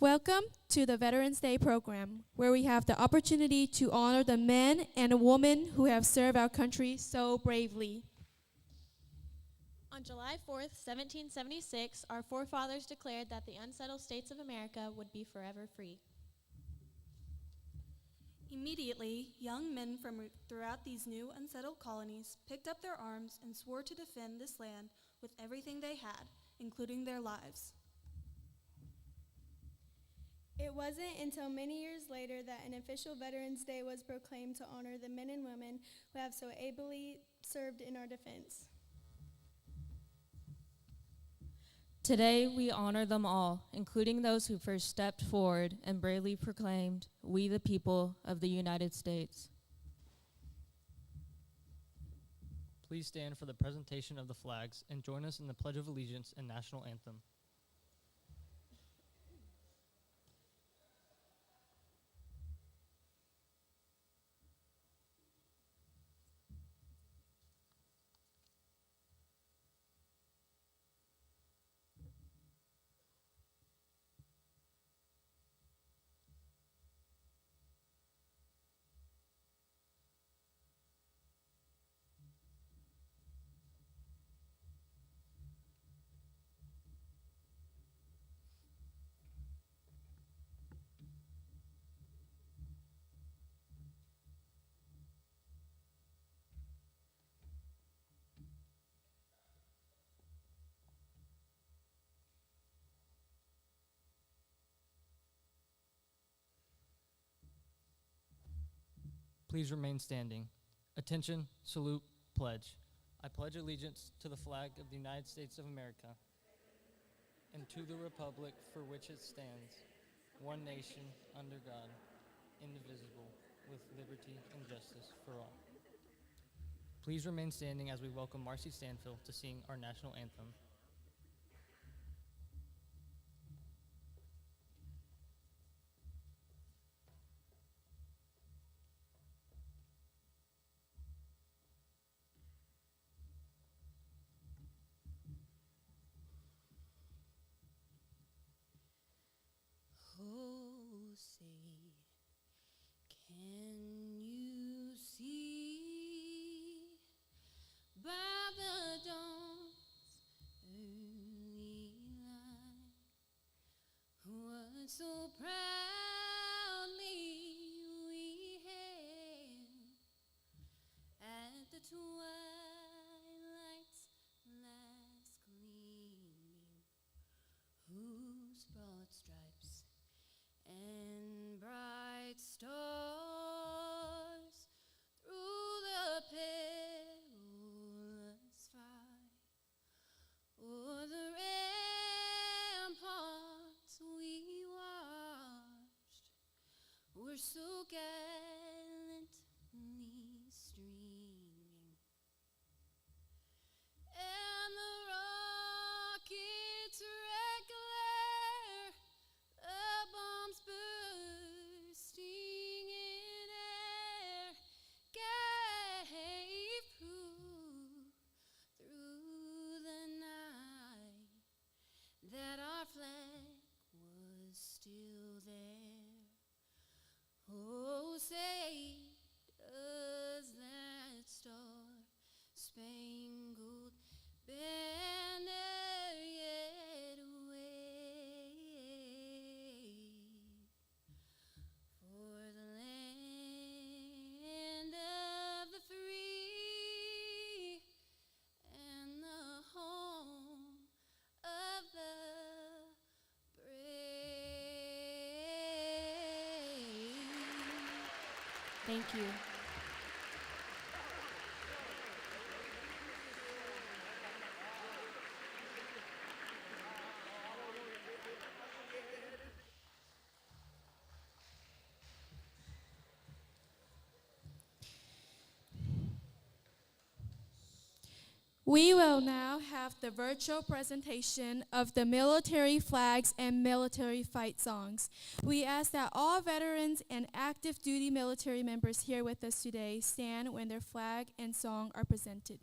Welcome to the Veterans Day program, where we have the opportunity to honor the men and women who have served our country so bravely. On July 4th, 1776, our forefathers declared that the unsettled states of America would be forever free. Immediately, young men from throughout these new unsettled colonies picked up their arms and swore to defend this land with everything they had, including their lives. It wasn't until many years later that an official Veterans Day was proclaimed to honor the men and women who have so ably served in our defense. Today, we honor them all, including those who first stepped forward and bravely proclaimed, "We the people of the United States." Please stand for the presentation of the flags and join us in the Pledge of Allegiance and National Anthem. Please remain standing. Attention, salute, pledge. I pledge allegiance to the flag of the United States of America and to the republic for which it stands, one nation, under God, indivisible, with liberty and justice for all. Please remain standing as we welcome Marcy Stanfield to sing our national anthem. Oh, say, can you see by the dawn's early light what so proudly we hailed at the twilight's last gleaming, whose broad stripes and bright stars through the perilous fight o'er the ramparts we watched were so gallantly streaming, and the rockets' red glare, the bombs bursting in air, gave proof through the night that our flag was still there. Oh, say, does that star-spangled banner yet wave for the land of the free and the home of the brave? Thank you. We will now have the virtual presentation of the military flags and military fight songs. We ask that all veterans and active duty military members here with us today stand when their flag and song are presented.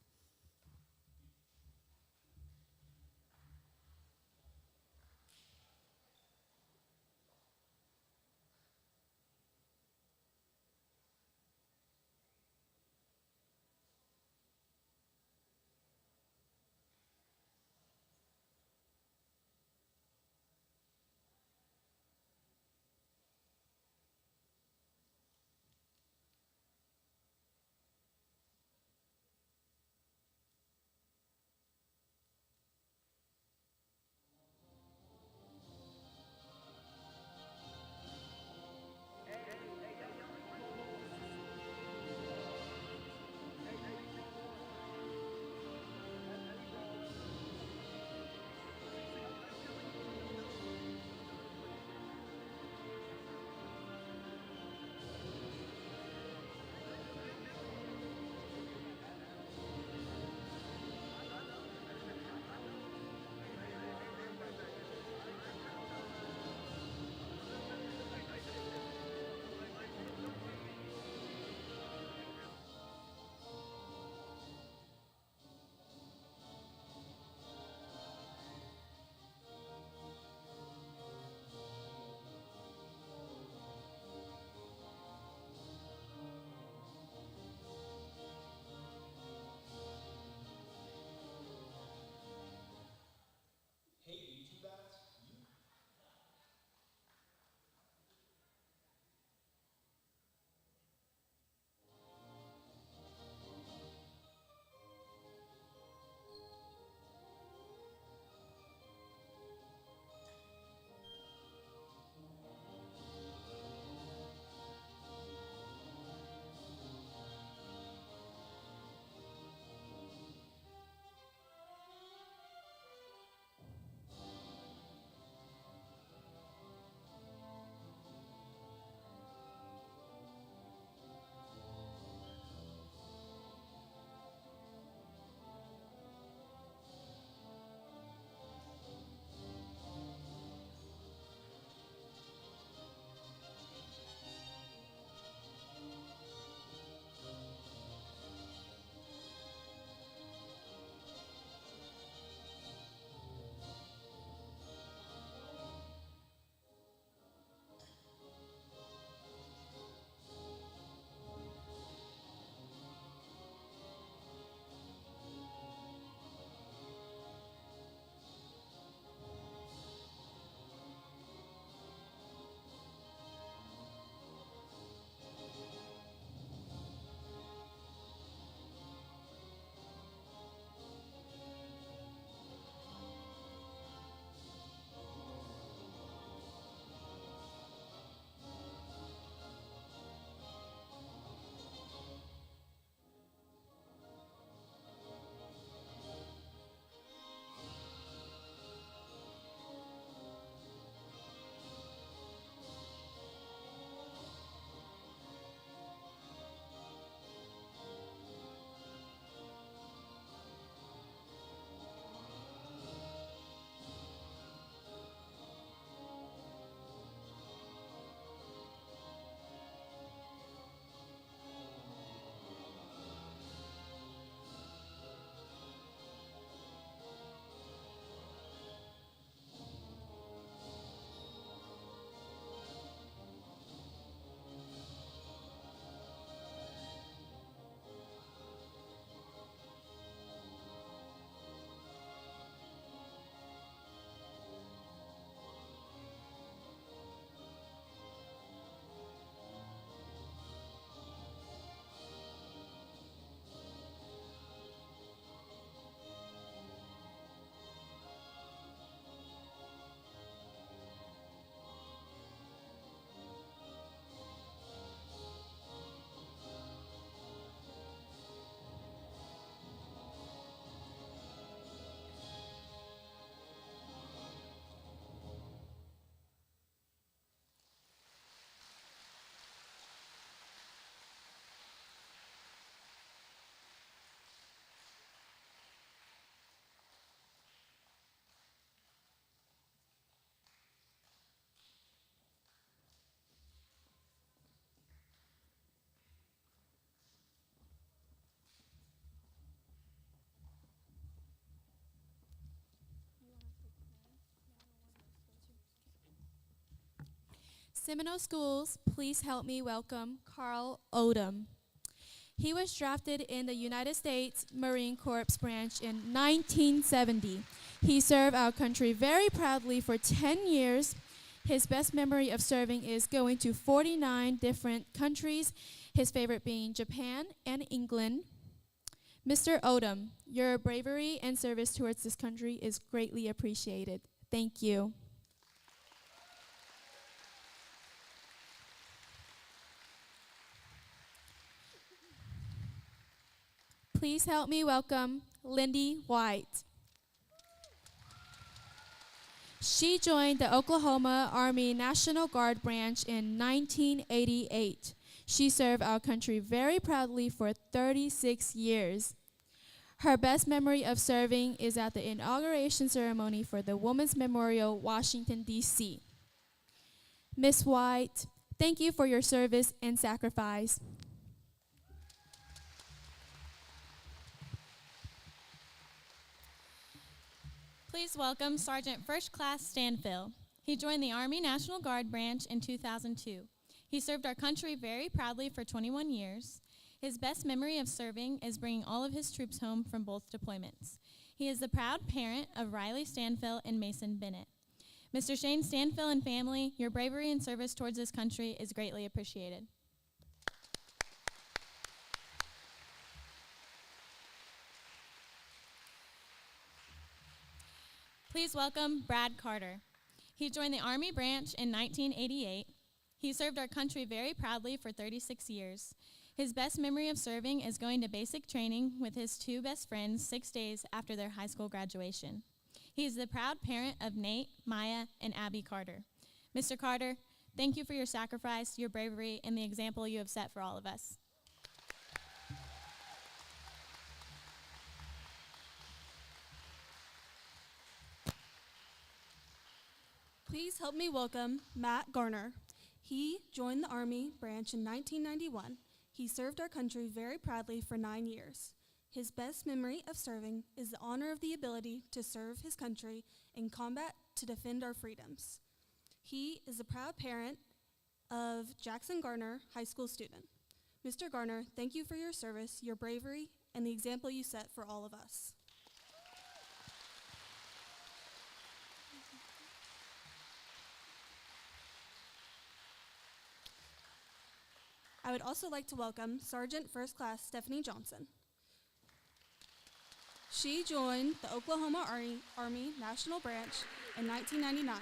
Seminole Schools, please help me welcome Carl Odom. He was drafted in the United States Marine Corps branch in 1970. He served our country very proudly for 10 years. His best memory of serving is going to 49 different countries, his favorite being Japan and England. Mr. Odom, your bravery and service towards this country is greatly appreciated. Thank you. Please help me welcome Lindy White. She joined the Oklahoma Army National Guard branch in 1988. She served our country very proudly for 36 years. Her best memory of serving is at the inauguration ceremony for the Women's Memorial, Washington, D.C. Miss White, thank you for your service and sacrifice. Please welcome Sergeant First Class Stanfill. He joined the Army National Guard branch in 2002. He served our country very proudly for 21 years. His best memory of serving is bringing all of his troops home from both deployments. He is the proud parent of Riley Stanfill and Mason Bennett. Mr. Shane Stanfill and family, your bravery and service towards this country is greatly appreciated. Please welcome Brad Carter. He joined the Army branch in 1988. He served our country very proudly for 36 years. His best memory of serving is going to basic training with his two best friends 6 days after their high school graduation. He is the proud parent of Nate, Maya, and Abby Carter. Mr. Carter, thank you for your sacrifice, your bravery, and the example you have set for all of us. Please help me welcome Matt Garner. He joined the Army branch in 1991. He served our country very proudly for 9 years. His best memory of serving is the honor of the ability to serve his country in combat to defend our freedoms. He is a proud parent of Jackson Garner, high school student. Mr. Garner, thank you for your service, your bravery, and the example you set for all of us. I would also like to welcome Sergeant First Class Stephanie Johnson. She joined the Oklahoma Army National Branch in 1999.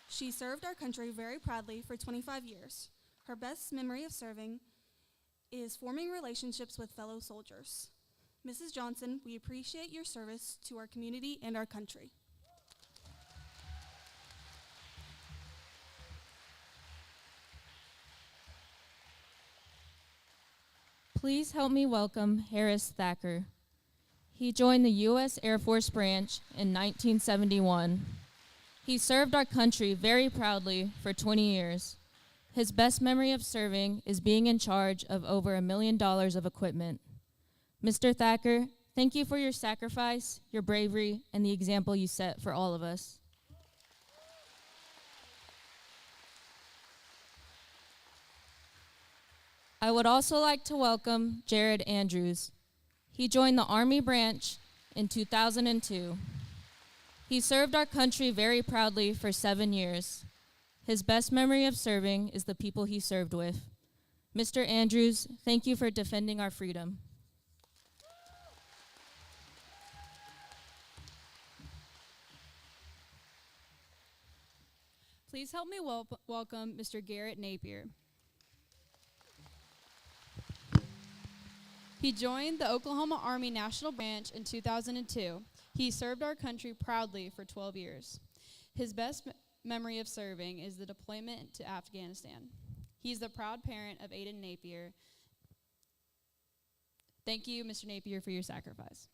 She served our country very proudly for 25 years. Her best memory of serving is forming relationships with fellow soldiers. Mrs. Johnson, we appreciate your service to our community and our country. Please help me welcome Harris Thacker. He joined the U.S. Air Force branch in 1971. He served our country very proudly for 20 years. His best memory of serving is being in charge of over $1 million of equipment. Mr. Thacker, thank you for your sacrifice, your bravery, and the example you set for all of us. I would also like to welcome Jared Andrews. He joined the Army branch in 2002. He served our country very proudly for 7 years. His best memory of serving is the people he served with. Mr. Andrews, thank you for defending our freedom. Please help me welcome Mr. Garrett Napier. He joined the Oklahoma Army National Branch in 2002. He served our country proudly for 12 years. His best memory of serving is the deployment to Afghanistan. He's the proud parent of Aiden Napier. Thank you, Mr. Napier, for your sacrifice.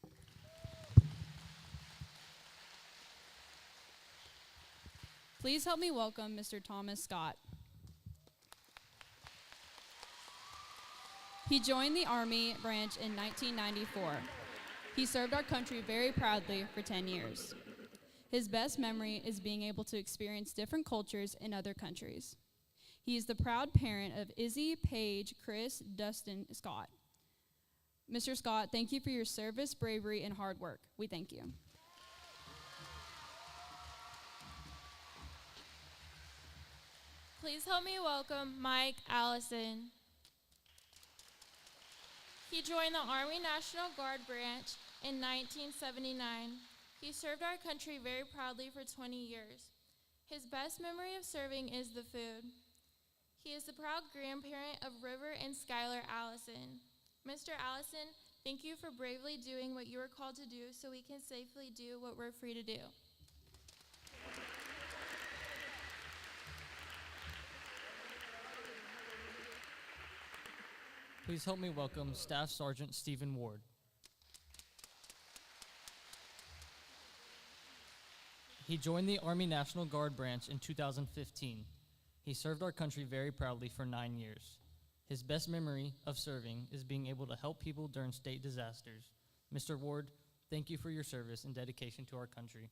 Please help me welcome Mr. Thomas Scott. He joined the Army branch in 1994. He served our country very proudly for 10 years. His best memory is being able to experience different cultures in other countries. He is the proud parent of Izzy, Paige, Chris, Dustin, Scott. Mr. Scott, thank you for your service, bravery, and hard work. We thank you. Please help me welcome Mike Allison. He joined the Army National Guard branch in 1979. He served our country very proudly for 20 years. His best memory of serving is the food. He is the proud grandparent of River and Skylar Allison. Mr. Allison, thank you for bravely doing what you were called to do so we can safely do what we're free to do. Please help me welcome Staff Sergeant Stephen Ward. He joined the Army National Guard branch in 2015. He served our country very proudly for 9 years. His best memory of serving is being able to help people during state disasters. Mr. Ward, thank you for your service and dedication to our country.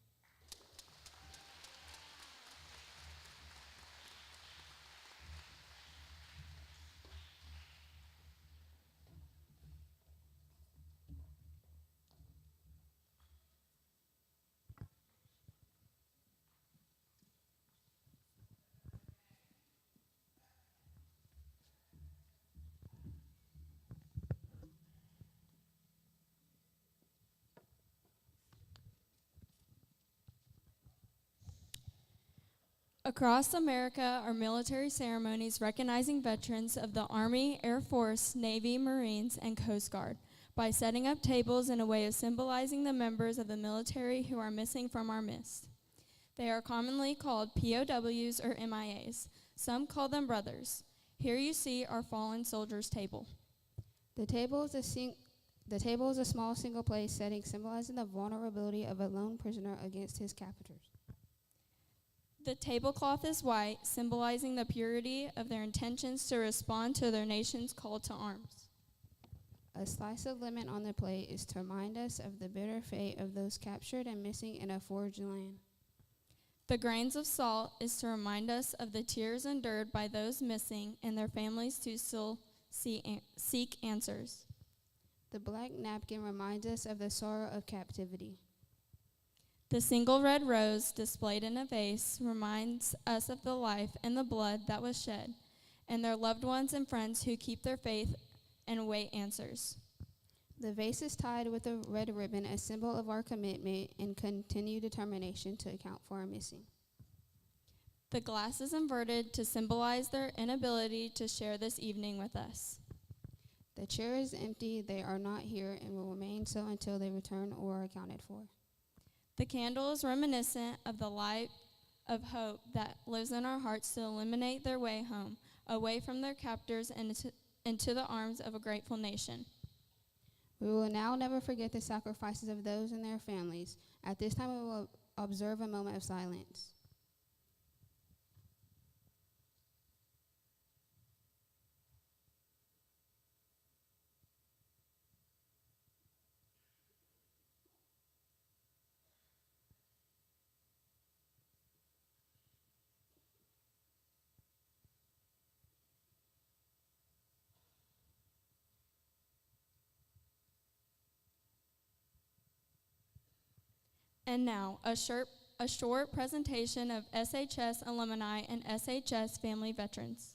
Across America are military ceremonies recognizing veterans of the Army, Air Force, Navy, Marines, and Coast Guard by setting up tables in a way of symbolizing the members of the military who are missing from our midst. They are commonly called POWs or MIAs. Some call them brothers. Here you see our fallen soldiers' table. The table is a small single place setting symbolizing the vulnerability of a lone prisoner against his captors. The tablecloth is white, symbolizing the purity of their intentions to respond to their nation's call to arms. A slice of lemon on the plate is to remind us of the bitter fate of those captured and missing in a forged land. The grains of salt is to remind us of the tears endured by those missing and their families to still seek answers. The black napkin reminds us of the sorrow of captivity. The single red rose displayed in a vase reminds us of the life and the blood that was shed, and their loved ones and friends who keep their faith and await answers. The vase is tied with a red ribbon, a symbol of our commitment and continued determination to account for our missing. The glass is inverted to symbolize their inability to share this evening with us. The chair is empty, they are not here, and will remain so until they return or are accounted for. The candle is reminiscent of the light of hope that lives in our hearts to illuminate their way home, away from their captors and into the arms of a grateful nation. We will now never forget the sacrifices of those and their families. At this time, we will observe a moment of silence. And now, a short presentation of SHS alumni and SHS family veterans.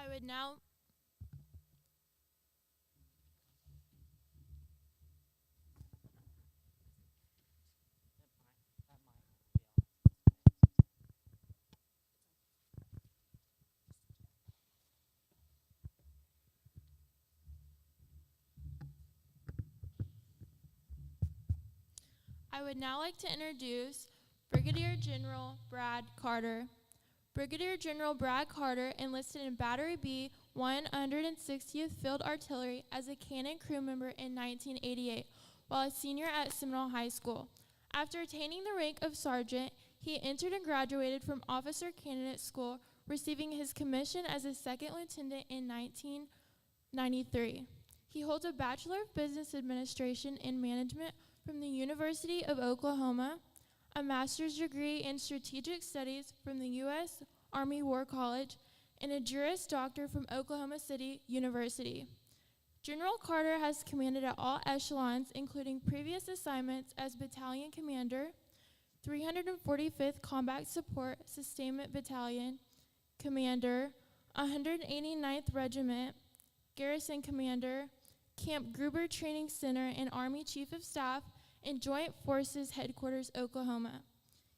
I would now I would now like to introduce Brigadier General Brad Carter. Brigadier General Brad Carter enlisted in Battery B, 160th Field Artillery as a cannon crew member in 1988 while a senior at Seminole High School. After attaining the rank of sergeant, he entered and graduated from Officer Candidate School, receiving his commission as a second lieutenant in 1993. He holds a Bachelor of Business Administration and Management from the University of Oklahoma, a master's degree in strategic studies from the U.S. Army War College, and a Juris Doctor from Oklahoma City University. General Carter has commanded at all echelons, including previous assignments as Battalion Commander, 345th Combat Support Sustainment Battalion, Commander, 189th Regiment, Garrison Commander, Camp Gruber Training Center and Army Chief of Staff, in Joint Forces Headquarters, Oklahoma.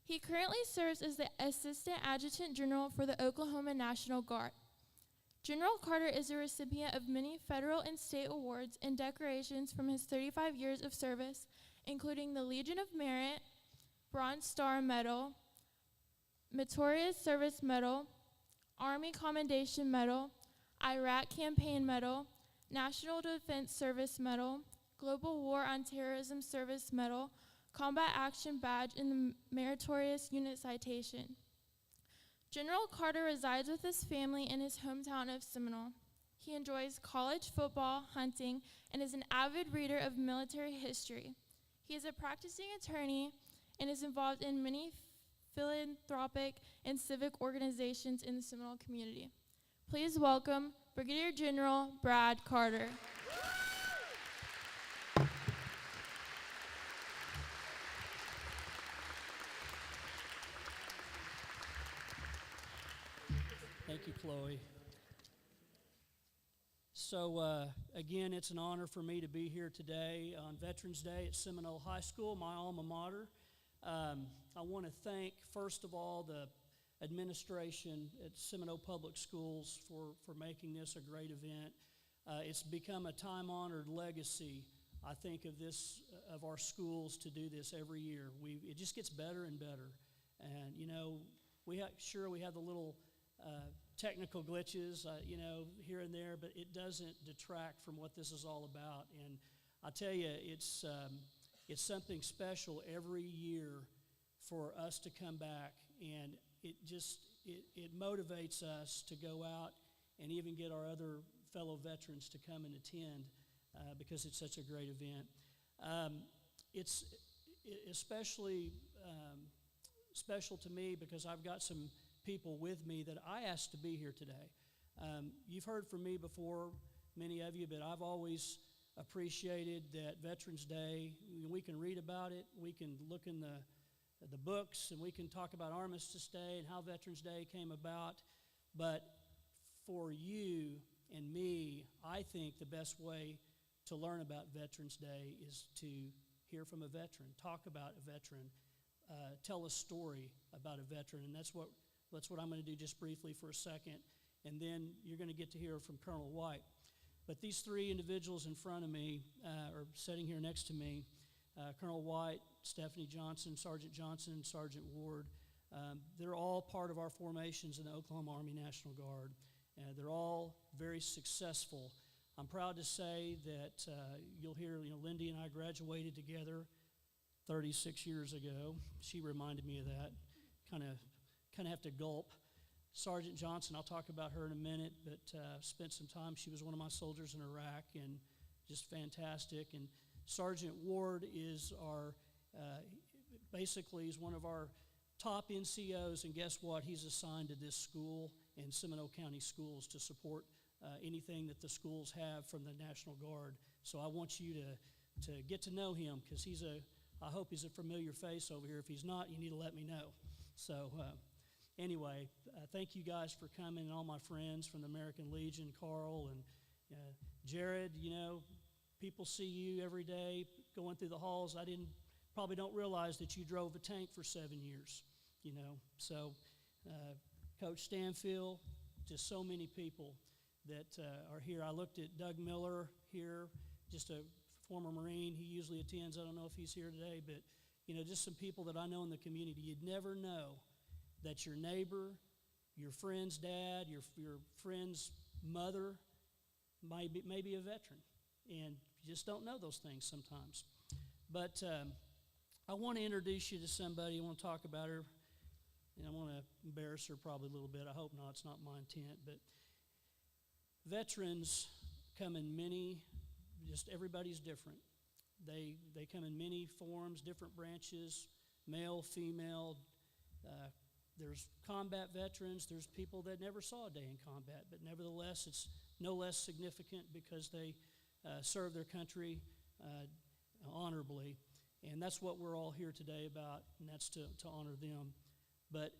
He currently serves as the Assistant Adjutant General for the Oklahoma National Guard. General Carter is a recipient of many federal and state awards and decorations from his 35 years of service, including the Legion of Merit, Bronze Star Medal, Meritorious Service Medal, Army Commendation Medal, Iraq Campaign Medal, National Defense Service Medal, Global War on Terrorism Service Medal, Combat Action Badge, and the Meritorious Unit Citation. General Carter resides with his family in his hometown of Seminole. He enjoys college football, hunting, and is an avid reader of military history. He is a practicing attorney and is involved in many philanthropic and civic organizations in the Seminole community. Please welcome Brigadier General Brad Carter. Thank you, Chloe. So again, it's an honor for me to be here today on Veterans Day at Seminole High School, my alma mater. I want to thank, first of all, the administration at Seminole Public Schools for making this a great event. It's become a time-honored legacy, I think, of our schools to do this every year. It just gets better and better. And, you know, we have the little technical glitches, here and there, but it doesn't detract from what this is all about. And I tell you, it's something special every year for us to come back, and it motivates us to go out and even get our other fellow veterans to come and attend because it's such a great event. It's especially special to me because I've got some people with me that I asked to be here today. You've heard from me before, many of you, but I've always appreciated that Veterans Day, we can read about it, we can look in the books, and we can talk about Armistice Day and how Veterans Day came about, but for you and me, I think the best way to learn about Veterans Day is to hear from a veteran, talk about a veteran, tell a story about a veteran, and that's what I'm going to do just briefly for a second, and then you're going to get to hear from Colonel White. But these three individuals in front of me, or sitting here next to me, Colonel White, Stephanie Johnson, Sergeant Johnson, and Sergeant Ward, they're all part of our formations in the Oklahoma Army National Guard. They're all very successful. I'm proud to say that you'll hear, Lindy and I graduated together 36 years ago. She reminded me of that. Kind of have to gulp. Sergeant Johnson, I'll talk about her in a minute, but spent some time. She was one of my soldiers in Iraq, and just fantastic. And Sergeant Ward is basically he's one of our top NCOs, and guess what? He's assigned to this school and Seminole County Schools to support anything that the schools have from the National Guard. So I want you to get to know him, because I hope he's a familiar face over here. If he's not, you need to let me know. So anyway, thank you guys for coming, and all my friends from the American Legion, Carl and Jared. You know, people see you every day going through the halls. Probably don't realize that you drove a tank for 7 years, you know. So, Coach Stanfield, just so many people that are here. I looked at Doug Miller here, just a former Marine. He usually attends. I don't know if he's here today, but, you know, just some people that I know in the community. You'd never know that your neighbor, your friend's dad, your friend's mother may be a veteran. And you just don't know those things sometimes. But I want to introduce you to somebody. I want to talk about her. And I want to embarrass her probably a little bit. I hope not. It's not my intent. But veterans come in many, just everybody's different. They come in many forms, different branches, male, female. There's combat veterans. There's people that never saw a day in combat. But nevertheless, it's no less significant because they serve their country honorably. And that's what we're all here today about, and that's to honor them. But,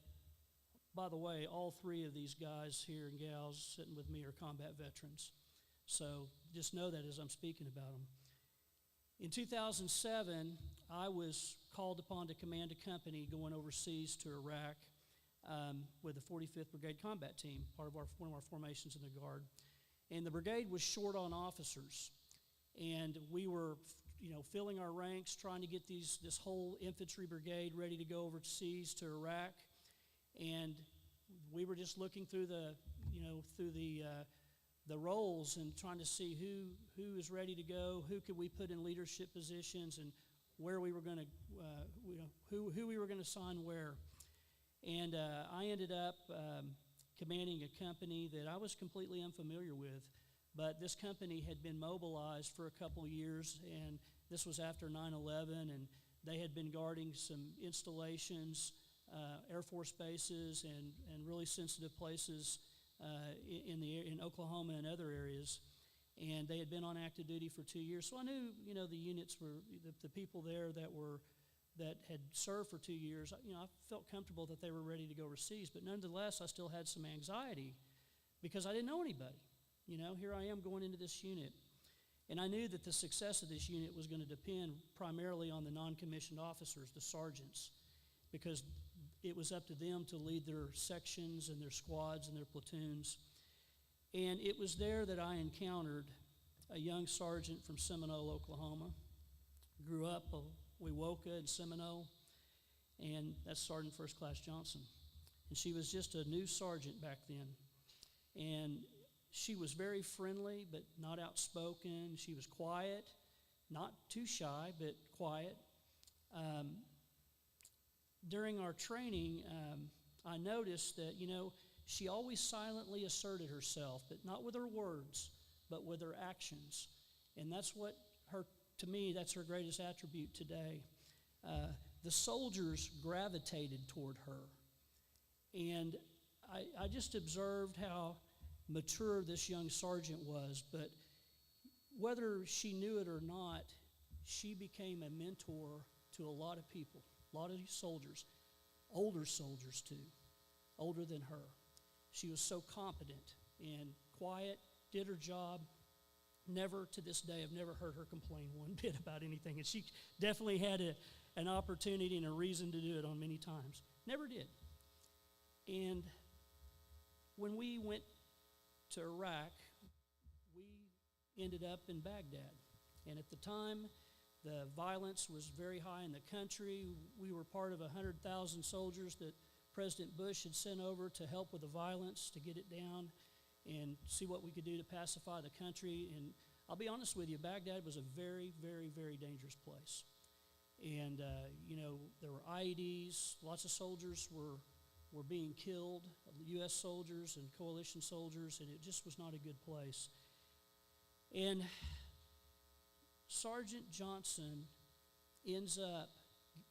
by the way, all three of these guys here and gals sitting with me are combat veterans. So just know that as I'm speaking about them. In 2007, I was called upon to command a company going overseas to Iraq with the 45th Brigade Combat Team, one of our formations in the Guard. And the brigade was short on officers. And we were filling our ranks, trying to get this whole infantry brigade ready to go overseas to Iraq, and we were just looking through the roles and trying to see who is ready to go, who could we put in leadership positions, and where we were going to who we were going to assign where. And I ended up commanding a company that I was completely unfamiliar with. But this company had been mobilized for a couple years, and this was after 9/11, and they had been guarding some installations, Air Force bases, and really sensitive places in Oklahoma and other areas. And they had been on active duty for 2 years. So I knew, the units were, the people there that had served for 2 years, I felt comfortable that they were ready to go overseas. But nonetheless, I still had some anxiety because I didn't know anybody. Here I am going into this unit. And I knew that the success of this unit was going to depend primarily on the non-commissioned officers, the sergeants, because it was up to them to lead their sections and their squads and their platoons. And it was there that I encountered a young sergeant from Seminole, Oklahoma. Grew up Wewoka in Seminole, and that's Sergeant First Class Johnson. And she was just a new sergeant back then. And she was very friendly, but not outspoken. She was quiet, not too shy, but quiet. During our training, I noticed that, she always silently asserted herself, but not with her words, but with her actions. And that's what to me, that's her greatest attribute today. The soldiers gravitated toward her. And I just observed how mature this young sergeant was, but whether she knew it or not, she became a mentor to a lot of people, a lot of soldiers, older soldiers too, older than her. She was so competent and quiet, did her job. Never to this day, I've never heard her complain one bit about anything, and she definitely had an opportunity and a reason to do it on many times. Never did. And when we went to Iraq, we ended up in Baghdad. And at the time, the violence was very high in the country. We were part of 100,000 soldiers that President Bush had sent over to help with the violence, to get it down and see what we could do to pacify the country. And I'll be honest with you, Baghdad was a very, very, very dangerous place. And, there were IEDs. Lots of soldiers were being killed, U.S. soldiers and coalition soldiers, and it just was not a good place. And Sergeant Johnson ends up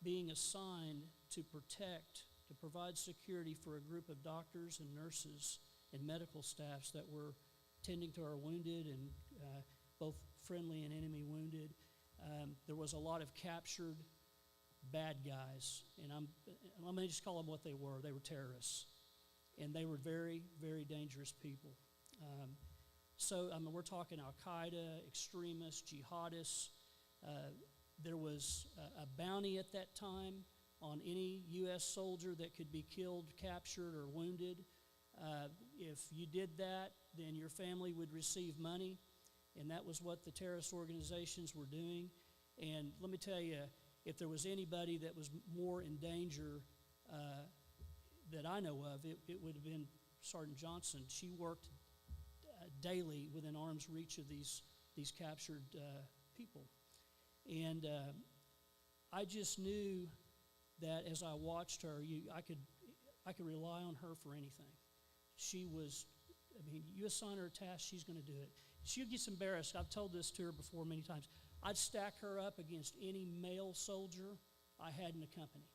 being assigned to provide security for a group of doctors and nurses and medical staffs that were tending to our wounded, and both friendly and enemy wounded. There was a lot of captured bad guys, and I'm going to just call them what they were. They were terrorists. and they were very, very dangerous people. So, I mean, we're talking Al-Qaeda, extremists, jihadists. There was a bounty at that time on any U.S. soldier that could be killed, captured, or wounded. If you did that, then your family would receive money, and that was what the terrorist organizations were doing. And let me tell you, if there was anybody that was more in danger that I know of, it would have been Sergeant Johnson. She worked daily within arm's reach of these captured people. And I just knew that as I watched her, I could rely on her for anything. She was, I mean, you assign her a task, she's going to do it. She gets embarrassed. I've told this to her before many times. I'd stack her up against any male soldier I had in the company.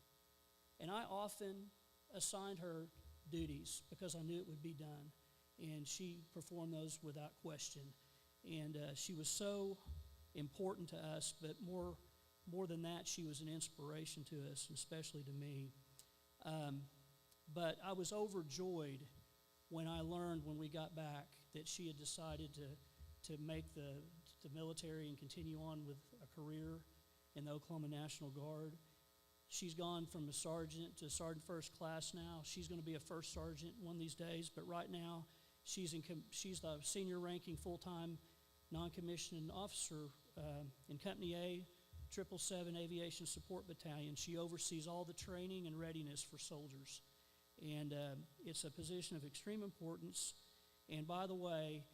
And I often assigned her duties because I knew it would be done. And she performed those without question. And she was so important to us, but more than that, she was an inspiration to us, and especially to me. But I was overjoyed when I learned when we got back that she had decided to make the military and continue on with a career in the Oklahoma National Guard. She's gone from a sergeant to sergeant first class now. She's going to be a first sergeant one of these days, but right now she's the senior ranking full-time non-commissioned officer in Company A, 777 Aviation Support Battalion. She oversees all the training and readiness for soldiers. And it's a position of extreme importance. And by the way,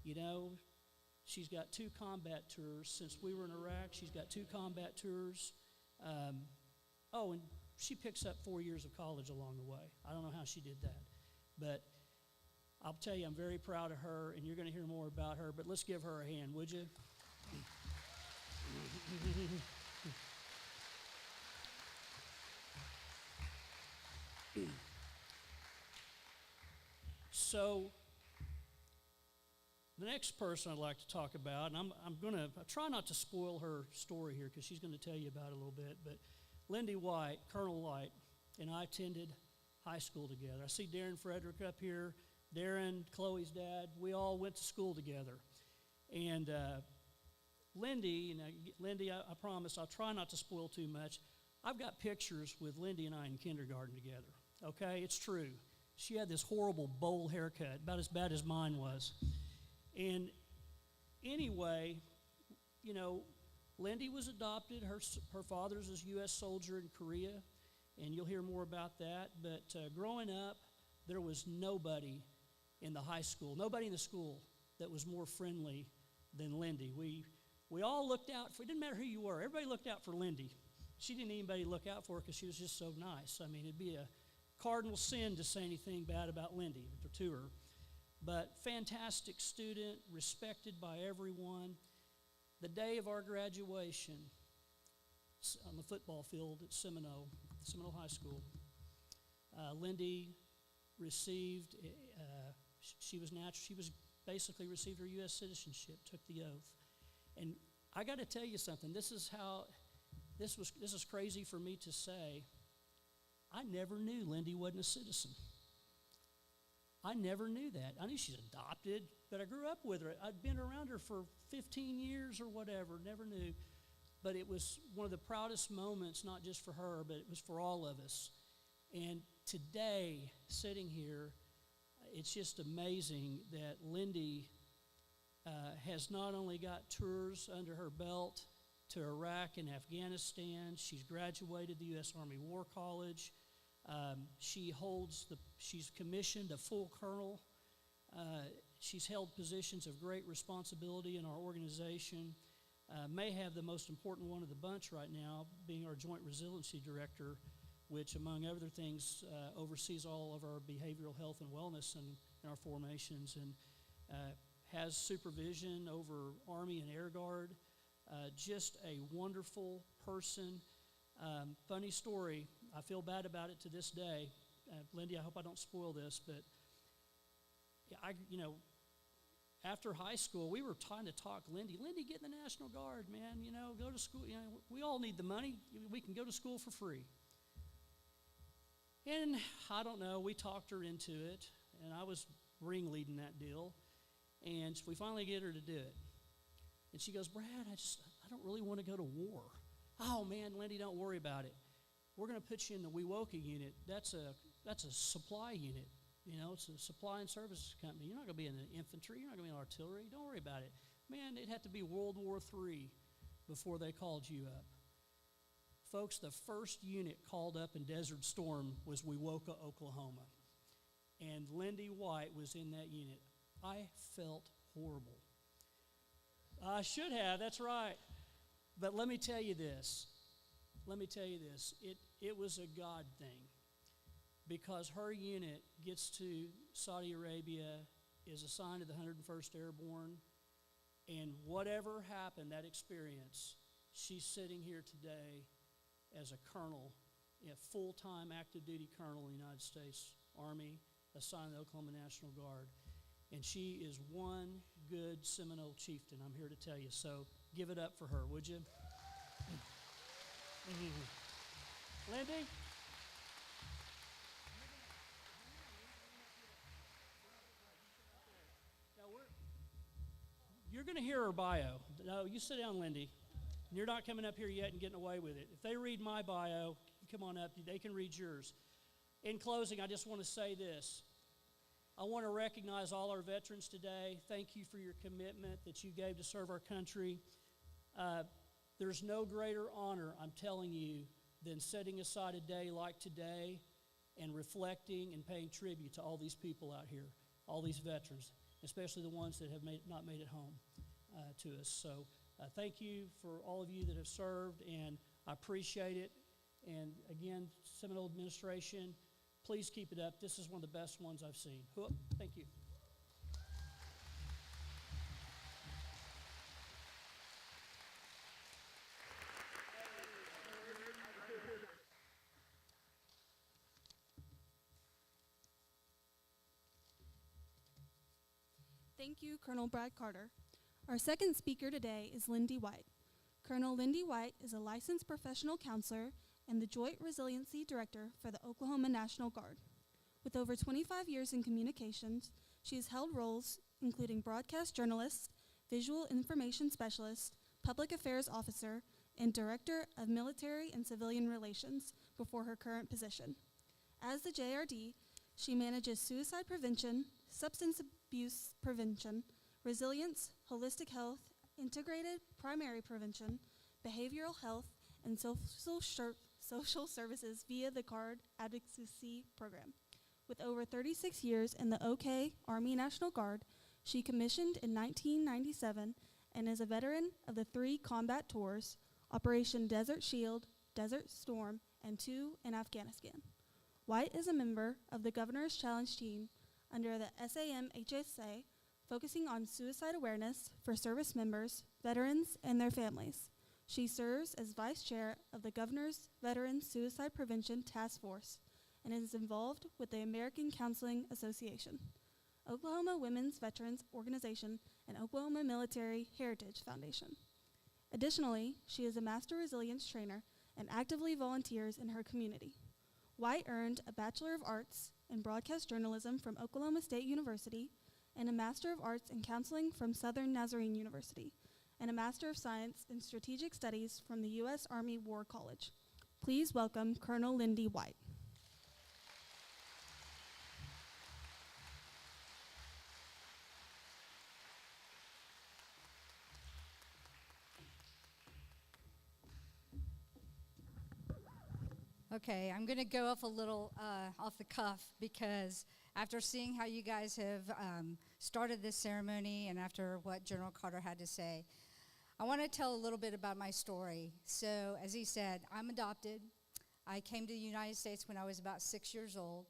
you know, she's got 2 combat tours. Since we were in Iraq, she's got 2 combat tours. And she picks up 4 years of college along the way. I don't know how she did that. But I'll tell you, I'm very proud of her, and you're going to hear more about her. But let's give her a hand, would you? So, the next person I'd like to talk about, and I try not to spoil her story here because she's going to tell you about it a little bit, but Lindy White, Colonel White, and I attended high school together. I see Darren Frederick up here, Darren, Chloe's dad. We all went to school together. And Lindy, I promise I'll try not to spoil too much. I've got pictures with Lindy and I in kindergarten together, okay? It's true. She had this horrible bowl haircut, about as bad as mine was. And anyway, you know, Lindy was adopted. Her father's a U.S. soldier in Korea, and you'll hear more about that. But growing up, there was nobody in the high school, nobody in the school that was more friendly than Lindy. We all looked out for, it didn't matter who you were, everybody looked out for Lindy. She didn't need anybody to look out for her because she was just so nice. I mean, it'd be a cardinal sin to say anything bad about Lindy or to her. But fantastic student, respected by everyone. The day of our graduation on the football field at Seminole High School, Lindy received, she was basically received her U.S. citizenship, took the oath. And I got to tell you something, this is crazy for me to say. I never knew Lindy wasn't a citizen. I never knew that. I knew she's adopted, but I grew up with her. I'd been around her for 15 years or whatever, never knew. But it was one of the proudest moments, not just for her, but it was for all of us. And today, sitting here, it's just amazing that Lindy has not only got tours under her belt to Iraq and Afghanistan, she's graduated the U.S. Army War College. She's commissioned a full colonel. She's held positions of great responsibility in our organization. May have the most important one of the bunch right now, being our Joint Resiliency Director, which, among other things, oversees all of our behavioral health and wellness in our formations, and has supervision over Army and Air Guard. Just a wonderful person. Funny story, I feel bad about it to this day. Lindy, I hope I don't spoil this, but after high school, we were trying to talk Lindy, get in the National Guard, man, go to school. We all need the money. We can go to school for free. And I don't know, we talked her into it, and I was ringleading that deal, and we finally get her to do it. And she goes, Brad, I don't really want to go to war. Oh man, Lindy, don't worry about it. We're going to put you in the Wewoka unit. That's a supply unit. You know, it's a supply and services company. You're not going to be in the infantry. You're not going to be in artillery. Don't worry about it. Man, it had to be World War III before they called you up. Folks, the first unit called up in Desert Storm was Wewoka, Oklahoma. And Lindy White was in that unit. I felt horrible. I should have, that's right. But let me tell you this. It was a God thing. Because her unit gets to Saudi Arabia, is assigned to the 101st Airborne, and whatever happened, that experience, she's sitting here today as a colonel, a full-time active duty colonel in the United States Army, assigned to the Oklahoma National Guard. And she is one good Seminole chieftain, I'm here to tell you. So give it up for her, would you? Lindy? You're going to hear her bio. No, you sit down, Lindy. You're not coming up here yet and getting away with it. If they read my bio, come on up. They can read yours. In closing, I just want to say this. I want to recognize all our veterans today. Thank you for your commitment that you gave to serve our country. There's no greater honor, I'm telling you, than setting aside a day like today and reflecting and paying tribute to all these people out here, all these veterans, especially the ones that have not made it home to us. So thank you for all of you that have served, and I appreciate it. And again, Seminole administration, please keep it up. This is one of the best ones I've seen. Thank you. Thank you, Colonel Brad Carter. Our second speaker today is Lindy White. Colonel Lindy White is a licensed professional counselor and the Joint Resiliency Director for the Oklahoma National Guard. With over 25 years in communications, she has held roles including broadcast journalist, visual information specialist, public affairs officer, and Director of Military and Civilian Relations before her current position. As the JRD, she manages suicide prevention, substance abuse prevention, resilience, holistic health, integrated primary prevention, behavioral health, and social services via the CARD Advocacy Program. With over 36 years in the OK Army National Guard, she commissioned in 1997 and is a veteran of the 3 combat tours, Operation Desert Shield, Desert Storm, and 2 in Afghanistan. White is a member of the Governor's Challenge Team under the SAM-HSA, focusing on suicide awareness for service members, veterans, and their families. She serves as Vice Chair of the Governor's Veterans Suicide Prevention Task Force and is involved with the American Counseling Association, Oklahoma Women's Veterans Organization, and Oklahoma Military Heritage Foundation. Additionally, she is a Master Resilience Trainer and actively volunteers in her community. White earned a Bachelor of Arts in Broadcast Journalism from Oklahoma State University and a Master of Arts in Counseling from Southern Nazarene University and a Master of Science in Strategic Studies from the U.S. Army War College. Please welcome Colonel Lindy White. Okay, I'm going to go off a little off the cuff because after seeing how you guys have started this ceremony and after what General Carter had to say, I want to tell a little bit about my story. So, as he said, I'm adopted. I came to the United States when I was about 6 years old.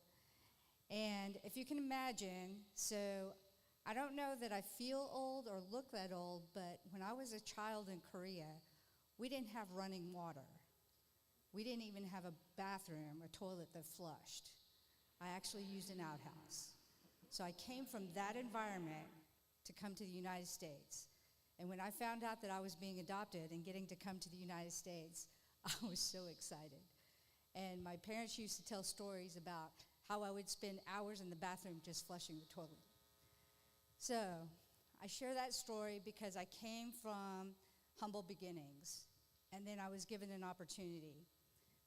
And if you can imagine, so I don't know that I feel old or look that old, but when I was a child in Korea, we didn't have running water. We didn't even have a bathroom or toilet that flushed. I actually used an outhouse. So I came from that environment to come to the United States. And when I found out that I was being adopted and getting to come to the United States, I was so excited. And my parents used to tell stories about how I would spend hours in the bathroom just flushing the toilet. So I share that story because I came from humble beginnings, and then I was given an opportunity.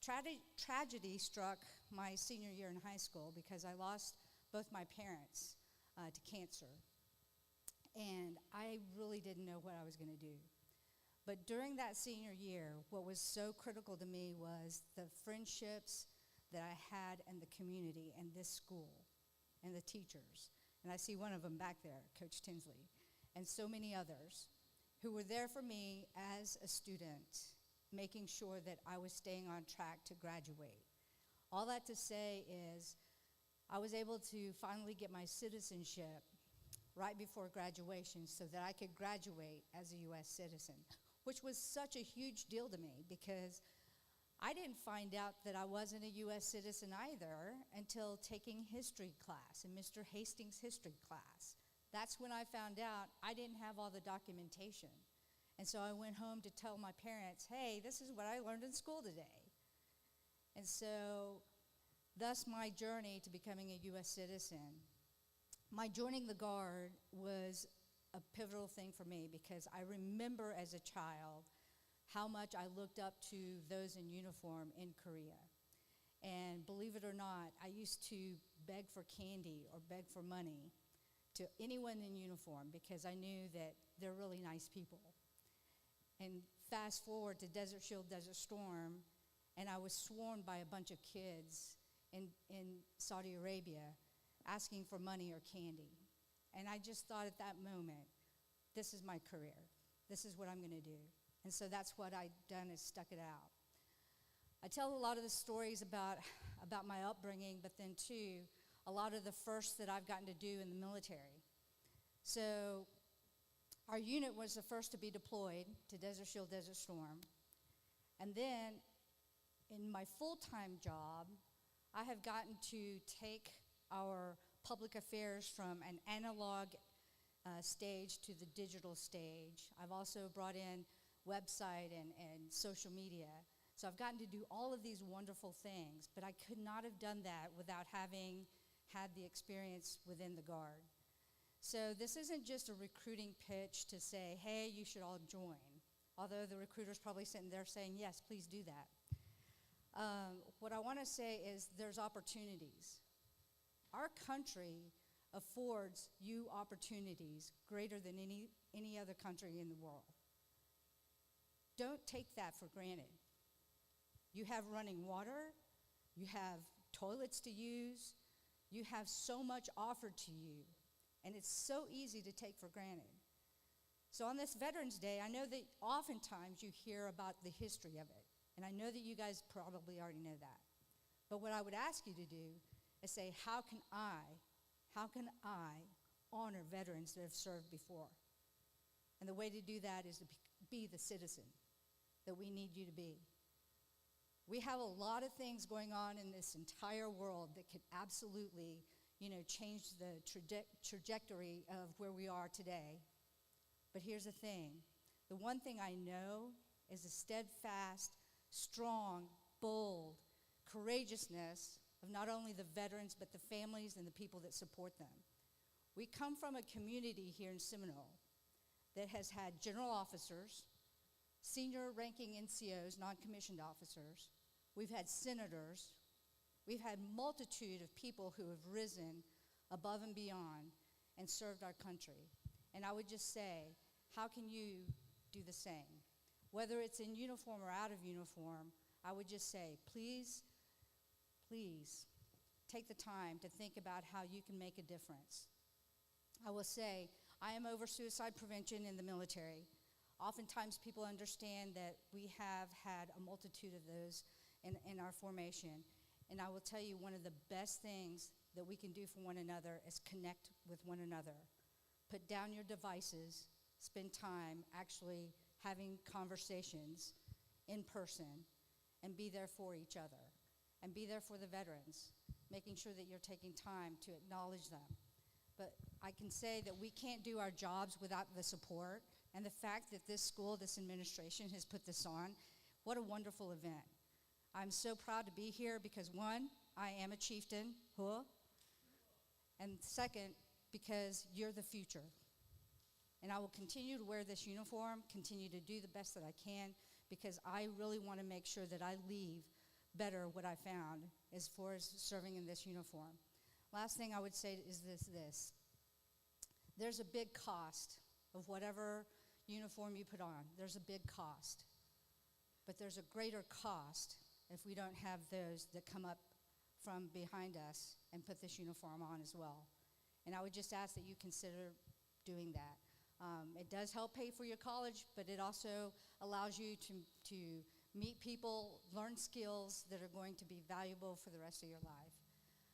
Tragedy struck my senior year in high school because I lost both my parents to cancer. And I really didn't know what I was going to do. But during that senior year, what was so critical to me was the friendships that I had in the community and this school and the teachers. And I see one of them back there, Coach Tinsley, and so many others who were there for me as a student, making sure that I was staying on track to graduate. All that to say is I was able to finally get my citizenship right before graduation so that I could graduate as a U.S. citizen, which was such a huge deal to me because I didn't find out that I wasn't a U.S. citizen either until taking history class, in Mr. Hastings' history class. That's when I found out I didn't have all the documentation. And so I went home to tell my parents, hey, this is what I learned in school today. And so, thus my journey to becoming a U.S. citizen. My joining the Guard was a pivotal thing for me because I remember as a child how much I looked up to those in uniform in Korea. And believe it or not, I used to beg for candy or beg for money to anyone in uniform because I knew that they're really nice people. And fast forward to Desert Shield, Desert Storm, and I was swarmed by a bunch of kids in Saudi Arabia asking for money or candy. And I just thought at that moment, this is my career. This is what I'm going to do. And so that's what I've done is stuck it out. I tell a lot of the stories about my upbringing, but then too, a lot of the firsts that I've gotten to do in the military. So our unit was the first to be deployed to Desert Shield, Desert Storm. And then in my full-time job, I have gotten to take our public affairs from an analog stage to the digital stage. I've also brought in website and social media. So I've gotten to do all of these wonderful things, but I could not have done that without having had the experience within the Guard. So this isn't just a recruiting pitch to say, hey, you should all join, although the recruiter's probably sitting there saying, yes, please do that. What I want to say is there's opportunities. Our country affords you opportunities greater than any other country in the world. Don't take that for granted. You have running water, you have toilets to use, you have so much offered to you, and it's so easy to take for granted. So on this Veterans Day, I know that oftentimes you hear about the history of it, and I know that you guys probably already know that. But what I would ask you to do is say, how can I honor veterans that have served before? And the way to do that is to be the citizen that we need you to be. We have a lot of things going on in this entire world that could absolutely, change the trajectory of where we are today. But here's the thing. The one thing I know is the steadfast, strong, bold courageousness of not only the veterans, but the families and the people that support them. We come from a community here in Seminole that has had general officers, senior ranking NCOs, non-commissioned officers. We've had senators. We've had multitude of people who have risen above and beyond and served our country. And I would just say, how can you do the same? Whether it's in uniform or out of uniform, I would just say, please take the time to think about how you can make a difference. I will say, I am over suicide prevention in the military. Oftentimes people understand that we have had a multitude of those in our formation. And I will tell you, one of the best things that we can do for one another is connect with one another. Put down your devices, spend time actually having conversations in person, and be there for each other. And be there for the veterans, making sure that you're taking time to acknowledge them. But I can say that we can't do our jobs without the support, and the fact that this school, this administration has put this on, what a wonderful event. I'm so proud to be here because one, I am a chieftain, huh? And second, because you're the future. And I will continue to wear this uniform, continue to do the best that I can, because I really want to make sure that I leave better what I found as far as serving in this uniform. Last thing I would say is this. There's a big cost of whatever uniform you put on. There's a big cost. But there's a greater cost if we don't have those that come up from behind us and put this uniform on as well. And I would just ask that you consider doing that. It does help pay for your college, but it also allows you to meet people, learn skills that are going to be valuable for the rest of your life.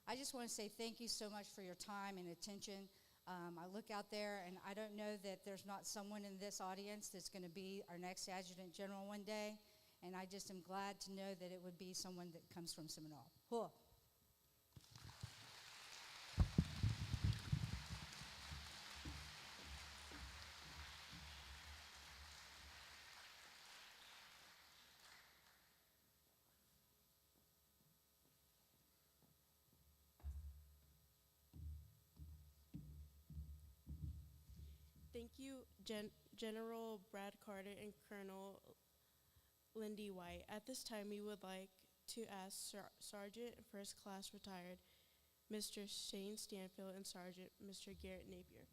I just want to say thank you so much for your time and attention. I look out there, and I don't know that there's not someone in this audience that's going to be our next Adjutant General one day, and I just am glad to know that it would be someone that comes from Seminole. Huh. Thank you, General Brad Carter and Colonel Lindy White. At this time, we would like to ask Sergeant First Class Retired Mr. Shane Stanfield and Sergeant Mr. Garrett Napier.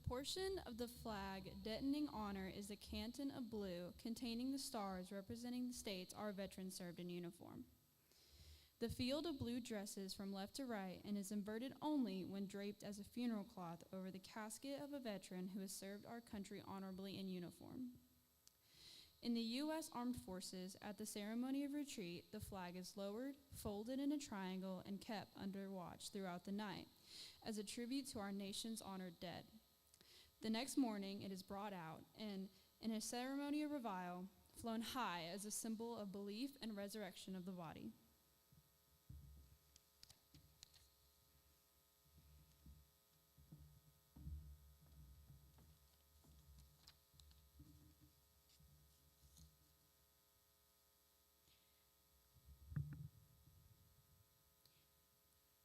portion of the flag detonating honor is a canton of blue containing the stars representing the states our veterans served in uniform. The field of blue dresses from left to right and is inverted only when draped as a funeral cloth over the casket of a veteran who has served our country honorably in uniform. In the U.S. Armed Forces, at the ceremony of retreat, the flag is lowered, folded in a triangle, and kept under watch throughout the night as a tribute to our nation's honored dead. The next morning, it is brought out and, in a ceremony of revival, flown high as a symbol of belief and resurrection of the body.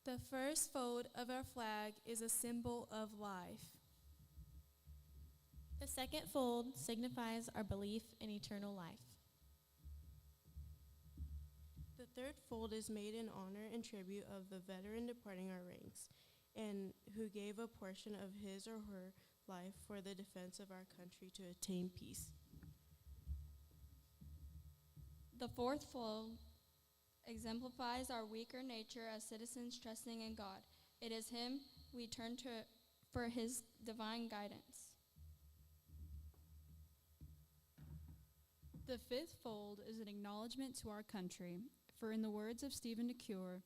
The first fold of our flag is a symbol of life. The second fold signifies our belief in eternal life. The third fold is made in honor and tribute of the veteran departing our ranks, and who gave a portion of his or her life for the defense of our country to attain peace. The fourth fold exemplifies our weaker nature as citizens trusting in God. It is Him we turn to for His divine guidance. The fifth fold is an acknowledgement to our country, for in the words of Stephen DeCure,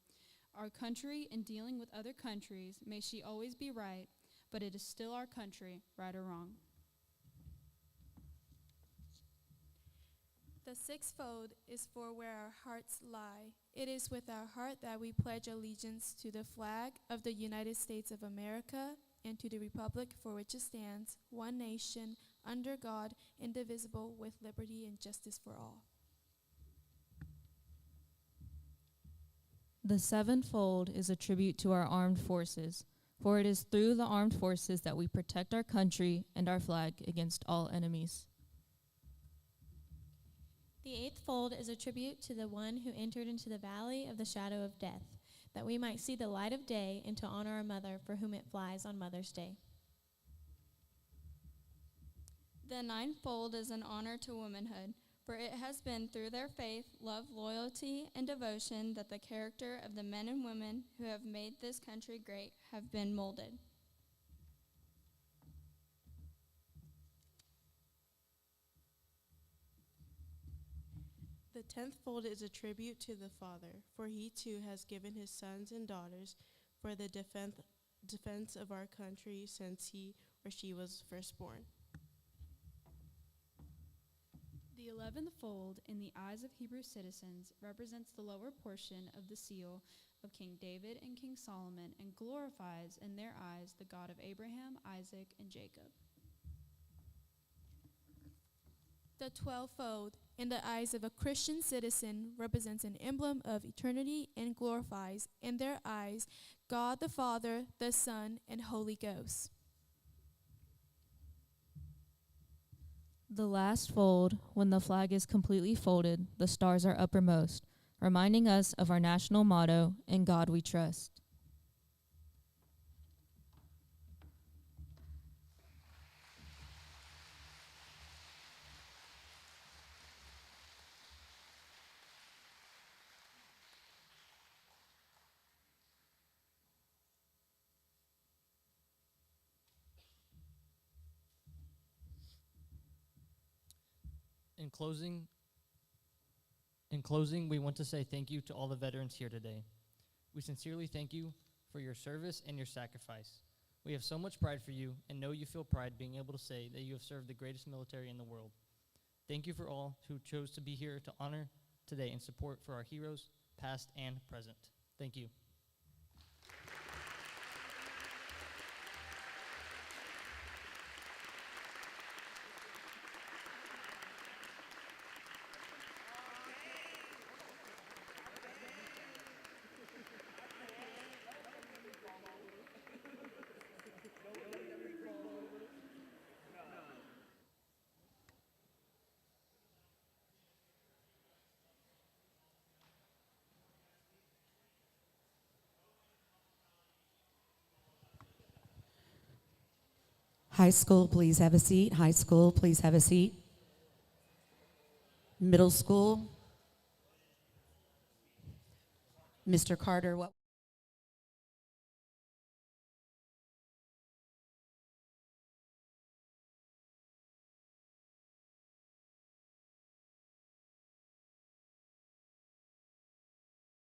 our country in dealing with other countries, may she always be right, but it is still our country, right or wrong. The sixth fold is for where our hearts lie. It is with our heart that we pledge allegiance to the flag of the United States of America and to the republic for which it stands, one nation, under God, indivisible, with liberty and justice for all. The sevenfold is a tribute to our armed forces, for it is through the armed forces that we protect our country and our flag against all enemies. The eighth fold is a tribute to the one who entered into the valley of the shadow of death, that we might see the light of day and to honor our mother for whom it flies on Mother's Day. The ninefold is an honor to womanhood, for it has been through their faith, love, loyalty, and devotion that the character of the men and women who have made this country great have been molded. The 10th fold is a tribute to the Father, for he too has given his sons and daughters for the defense of our country since he or she was first born. The 11th fold, in the eyes of Hebrew citizens, represents the lower portion of the seal of King David and King Solomon and glorifies in their eyes the God of Abraham, Isaac, and Jacob. The 12th fold, in the eyes of a Christian citizen, represents an emblem of eternity and glorifies, in their eyes, God the Father, the Son, and Holy Ghost. The last fold, when the flag is completely folded, the stars are uppermost, reminding us of our national motto, "In God we trust." In closing, we want to say thank you to all the veterans here today. We sincerely thank you for your service and your sacrifice. We have so much pride for you and know you feel pride being able to say that you have served the greatest military in the world. Thank you for all who chose to be here to honor today and support for our heroes, past and present. Thank you. High school, please have a seat. High school, please have a seat. Middle school. Mr. Carter, what?